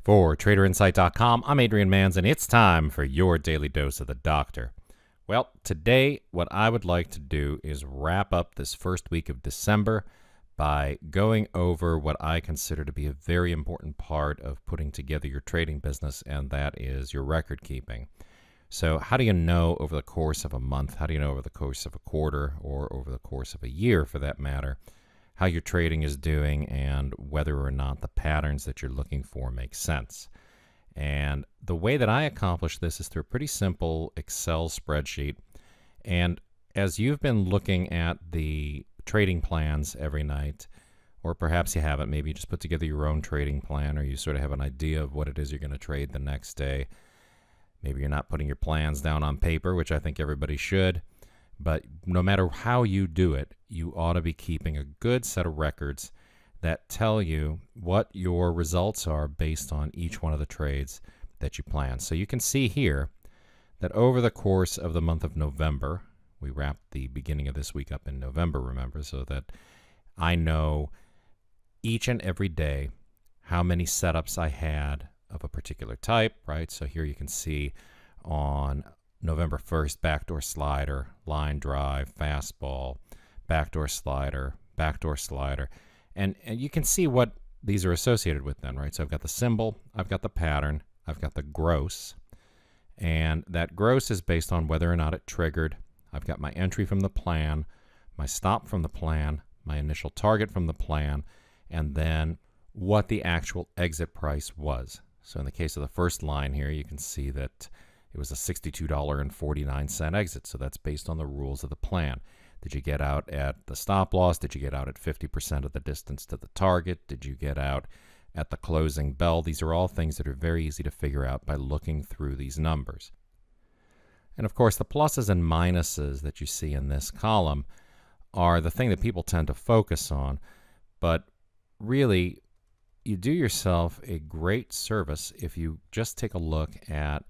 For TraderInsight.com, I'm Adrian Manns, and it's time for your daily dose of the doctor. Well, today, what I would like to do is wrap up this first week of December by going over what I consider to be a very important part of putting together your trading business, and that is your record keeping. So how do you know over the course of a month, how do you know over the course of a quarter, or over the course of a year for that matter, how your trading is doing and whether or not the patterns that you're looking for make sense? And the way that I accomplish this is through a pretty simple Excel spreadsheet. And as you've been looking at the trading plans every night, or perhaps you haven't, maybe you just put together your own trading plan, or you sort of have an idea of what it is you're going to trade the next day. Maybe you're not putting your plans down on paper, which I think everybody should. But no matter how you do it, you ought to be keeping a good set of records that tell you what your results are based on each one of the trades that you plan. So you can see here that over the course of the month of November, we wrapped the beginning of this week up in November, remember, so that I know each and every day how many setups I had of a particular type, right? So here you can see on November 1st, backdoor slider, line drive, fastball, backdoor slider, and you can see what these are associated with then, right? So I've got the symbol, I've got the pattern, I've got the gross, and that gross is based on whether or not it triggered. I've got my entry from the plan, my stop from the plan, my initial target from the plan, and then what the actual exit price was. So in the case of the first line here, you can see that it was a $62.49 exit, so that's based on the rules of the plan. Did you get out at the stop loss? Did you get out at 50% of the distance to the target? Did you get out at the closing bell? These are all things that are very easy to figure out by looking through these numbers. And of course, the pluses and minuses that you see in this column are the thing that people tend to focus on, but really, you do yourself a great service if you just take a look at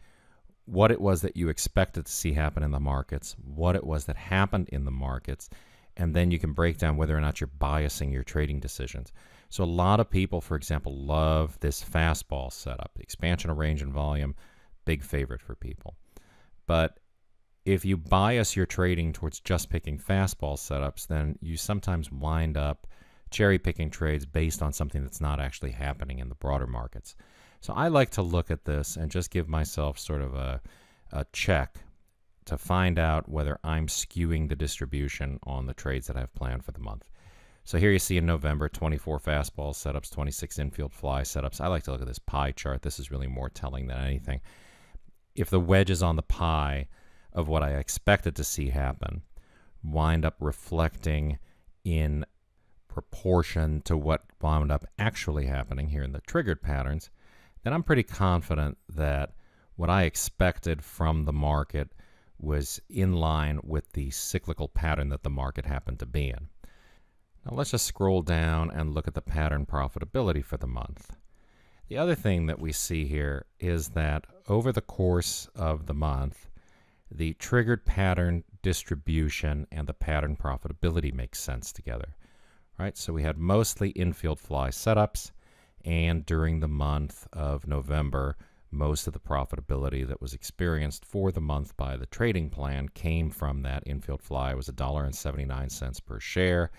what it was that you expected to see happen in the markets, what it was that happened in the markets, and then you can break down whether or not you're biasing your trading decisions. So a lot of people, for example, love this fastball setup. The expansion of range and volume, big favorite for people. But if you bias your trading towards just picking fastball setups, then you sometimes wind up cherry-picking trades based on something that's not actually happening in the broader markets. So I like to look at this and just give myself sort of a check to find out whether I'm skewing the distribution on the trades that I've planned for the month. So here you see in November, 24 fastball setups, 26 infield fly setups. I like to look at this pie chart. This is really more telling than anything. If the wedges on the pie of what I expected to see happen wind up reflecting in proportion to what wound up actually happening here in the triggered patterns, then I'm pretty confident that what I expected from the market was in line with the cyclical pattern that the market happened to be in. Now let's just scroll down and look at the pattern profitability for the month. The other thing that we see here is that over the course of the month, the triggered pattern distribution and the pattern profitability make sense together. Right? So we had mostly infield fly setups, and during the month of November, most of the profitability that was experienced for the month by the trading plan came from that infield fly. It was $1.79 per share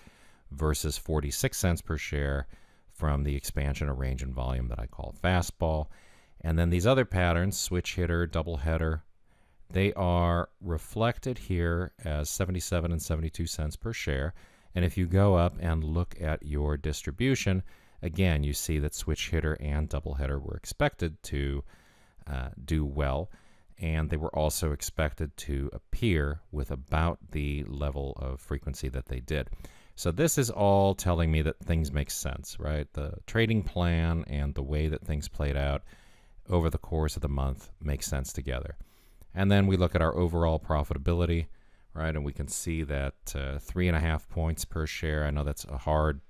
versus 46 cents per share from the expansion of range and volume that I call fastball. And then these other patterns, switch hitter, double header, they are reflected here as 77 and 72 cents per share. And if you go up and look at your distribution, again, you see that switch hitter and doubleheader were expected to do well, and they were also expected to appear with about the level of frequency that they did. So this is all telling me that things make sense, right? The trading plan and the way that things played out over the course of the month make sense together. And then we look at our overall profitability, right? And we can see that 3.5 points per share. I know that's a hard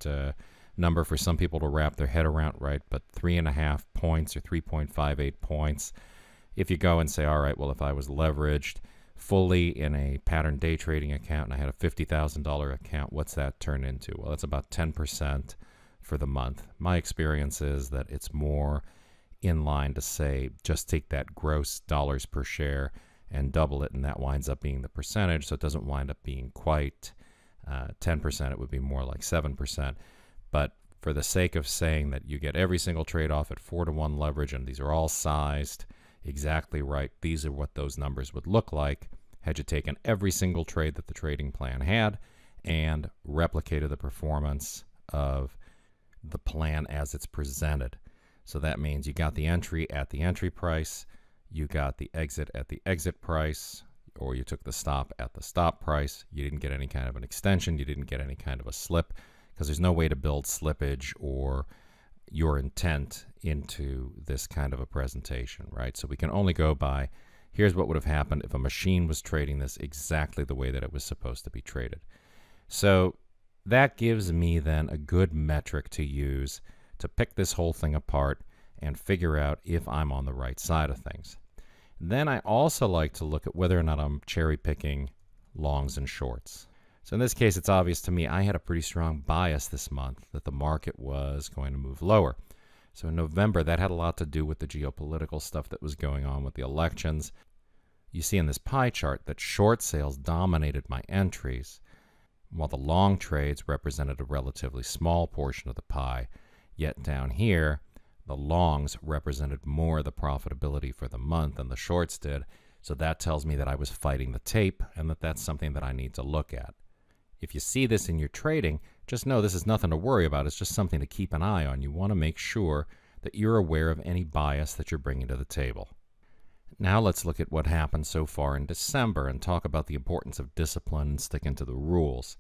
number for some people to wrap their head around, right? But 3.5 points or 3.58 points. If you go and say, all right, well, if I was leveraged fully in a pattern day trading account and I had a $50,000 account, what's that turn into? Well, it's about 10% for the month. My experience is that it's more in line to say just take that gross dollars per share and double it, and that winds up being the percentage, so it doesn't wind up being quite 10%. It would be more like 7%. But for the sake of saying that you get every single trade off at 4-to-1 leverage, and these are all sized exactly right, these are what those numbers would look like had you taken every single trade that the trading plan had and replicated the performance of the plan as it's presented. So that means you got the entry at the entry price, you got the exit at the exit price, or you took the stop at the stop price. You didn't get any kind of an extension, you didn't get any kind of a slip, because there's no way to build slippage or your intent into this kind of a presentation, right? So we can only go by, here's what would have happened if a machine was trading this exactly the way that it was supposed to be traded. So that gives me then a good metric to use to pick this whole thing apart and figure out if I'm on the right side of things. Then I also like to look at whether or not I'm cherry picking longs and shorts. So in this case, it's obvious to me I had a pretty strong bias this month that the market was going to move lower. So in November, that had a lot to do with the geopolitical stuff that was going on with the elections. You see in this pie chart that short sales dominated my entries, while the long trades represented a relatively small portion of the pie. Yet down here, the longs represented more of the profitability for the month than the shorts did. So that tells me that I was fighting the tape and that that's something that I need to look at. If you see this in your trading, just know this is nothing to worry about. It's just something to keep an eye on. You want to make sure that you're aware of any bias that you're bringing to the table. Now let's look at what happened so far in December and talk about the importance of discipline and sticking to the rules.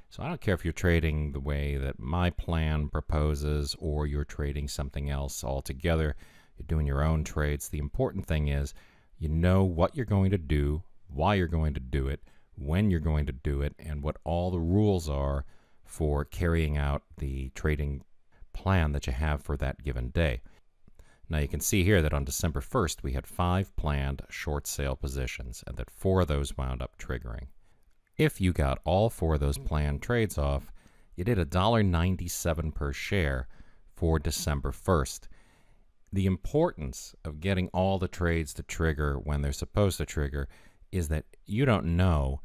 So I don't care if you're trading the way that my plan proposes or you're trading something else altogether. You're doing your own trades. The important thing is you know what you're going to do, why you're going to do it, when you're going to do it, and what all the rules are for carrying out the trading plan that you have for that given day. Now you can see here that on December 1st we had 5 planned short sale positions and that 4 of those wound up triggering. If you got all 4 of those planned trades off, you did $1.97 per share for December 1st. The importance of getting all the trades to trigger when they're supposed to trigger is that you don't know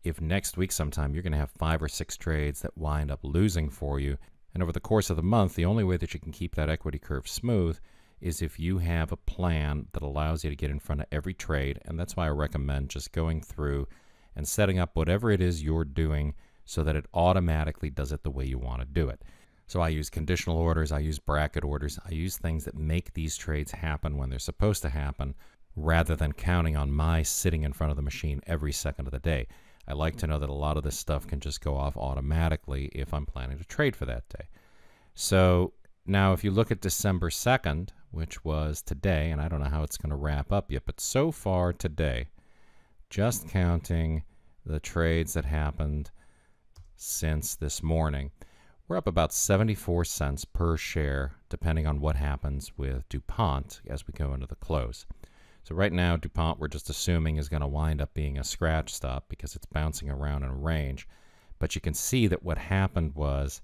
if next week sometime you're going to have 5 or 6 trades that wind up losing for you. And over the course of the month, the only way that you can keep that equity curve smooth is if you have a plan that allows you to get in front of every trade. And that's why I recommend just going through and setting up whatever it is you're doing so that it automatically does it the way you want to do it. So I use conditional orders, I use bracket orders, I use things that make these trades happen when they're supposed to happen, rather than counting on my sitting in front of the machine every second of the day. I like to know that a lot of this stuff can just go off automatically if I'm planning to trade for that day. So now if you look at December 2nd, which was today, and I don't know how it's going to wrap up yet, but so far today, just counting the trades that happened since this morning, we're up about 74 cents per share, depending on what happens with DuPont as we go into the close. So right now, DuPont, we're just assuming, is going to wind up being a scratch stop because it's bouncing around in a range. But you can see that what happened was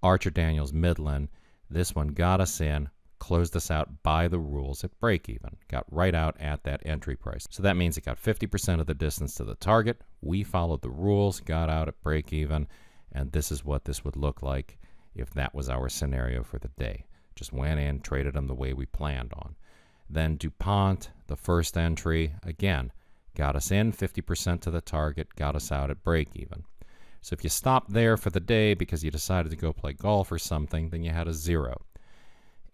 Archer Daniels Midland, this one got us in, closed us out by the rules at break even, got right out at that entry price. So that means it got 50% of the distance to the target. We followed the rules, got out at break even, and this is what this would look like if that was our scenario for the day. Just went in, traded them the way we planned on. Then DuPont, the first entry, again, got us in 50% to the target, got us out at break even. So if you stopped there for the day because you decided to go play golf or something, then you had a 0.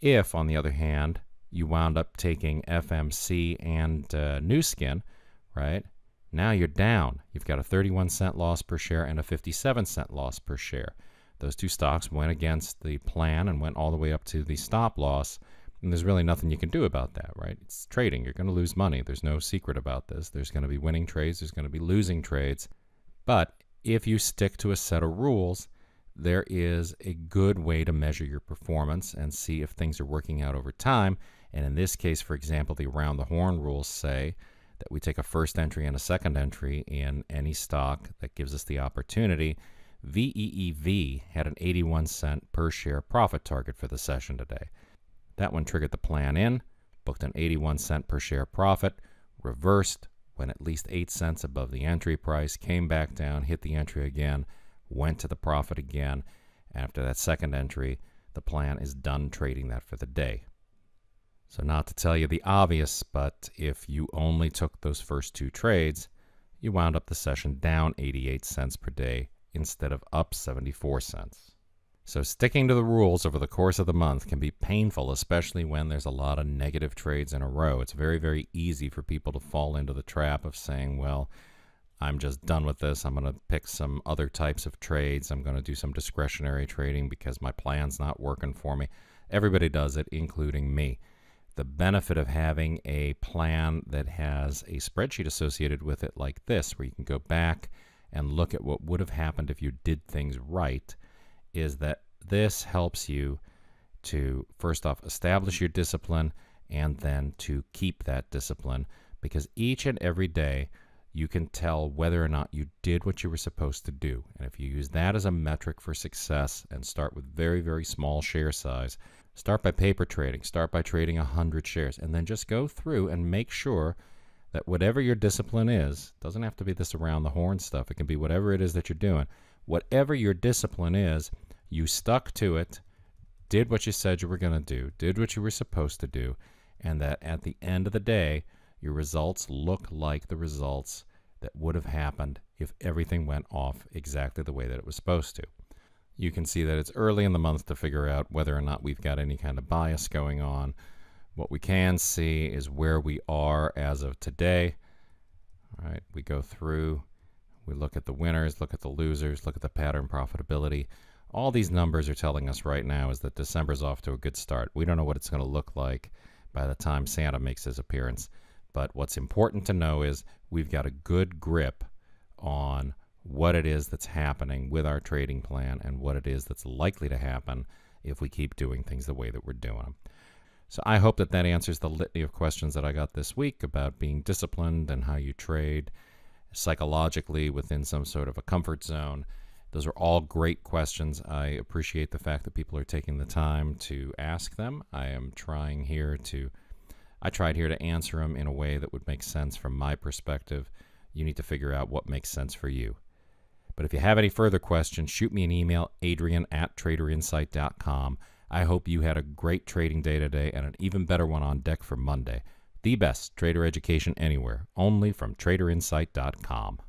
If, on the other hand, you wound up taking FMC and New Skin, right, now you're down. You've got a 31-cent loss per share and a 57-cent loss per share. Those 2 stocks went against the plan and went all the way up to the stop loss. And there's really nothing you can do about that, right? It's trading. You're going to lose money. There's no secret about this. There's going to be winning trades. There's going to be losing trades. But if you stick to a set of rules, there is a good way to measure your performance and see if things are working out over time. And in this case, for example, the around the horn rules say that we take a first entry and a second entry in any stock that gives us the opportunity. VEEV had an 81-cent per share profit target for the session today. That one triggered the plan in, booked an 81-cent per share profit, reversed, went at least 8 cents above the entry price, came back down, hit the entry again, went to the profit again. After that second entry, the plan is done trading that for the day. So not to tell you the obvious, but if you only took those first 2 trades, you wound up the session down 88 cents per day instead of up 74 cents. So sticking to the rules over the course of the month can be painful, especially when there's a lot of negative trades in a row. It's very, very easy for people to fall into the trap of saying, well, I'm just done with this. I'm going to pick some other types of trades. I'm going to do some discretionary trading because my plan's not working for me. Everybody does it, including me. The benefit of having a plan that has a spreadsheet associated with it like this, where you can go back and look at what would have happened if you did things right, is that this helps you to, first off, establish your discipline and then to keep that discipline, because each and every day you can tell whether or not you did what you were supposed to do. And if you use that as a metric for success and start with very, very small share size, start by paper trading, start by trading 100 shares, and then just go through and make sure that whatever your discipline is, doesn't have to be this around the horn stuff, it can be whatever it is that you're doing. Whatever your discipline is, you stuck to it, did what you said you were going to do, did what you were supposed to do, and that at the end of the day, your results look like the results that would have happened if everything went off exactly the way that it was supposed to. You can see that it's early in the month to figure out whether or not we've got any kind of bias going on. What we can see is where we are as of today. All right, we go through, we look at the winners, look at the losers, look at the pattern profitability. All these numbers are telling us right now is that December's off to a good start. We don't know what it's going to look like by the time Santa makes his appearance. But what's important to know is we've got a good grip on what it is that's happening with our trading plan and what it is that's likely to happen if we keep doing things the way that we're doing them. So I hope that that answers the litany of questions that I got this week about being disciplined and how you trade psychologically within some sort of a comfort zone. Those are all great questions. I appreciate the fact that people are taking the time to ask them. I tried here to answer them in a way that would make sense from my perspective. You need to figure out what makes sense for you. But if you have any further questions, shoot me an email, adrian@traderinsight.com. I hope you had a great trading day today and an even better one on deck for Monday. The best trader education anywhere, only from traderinsight.com.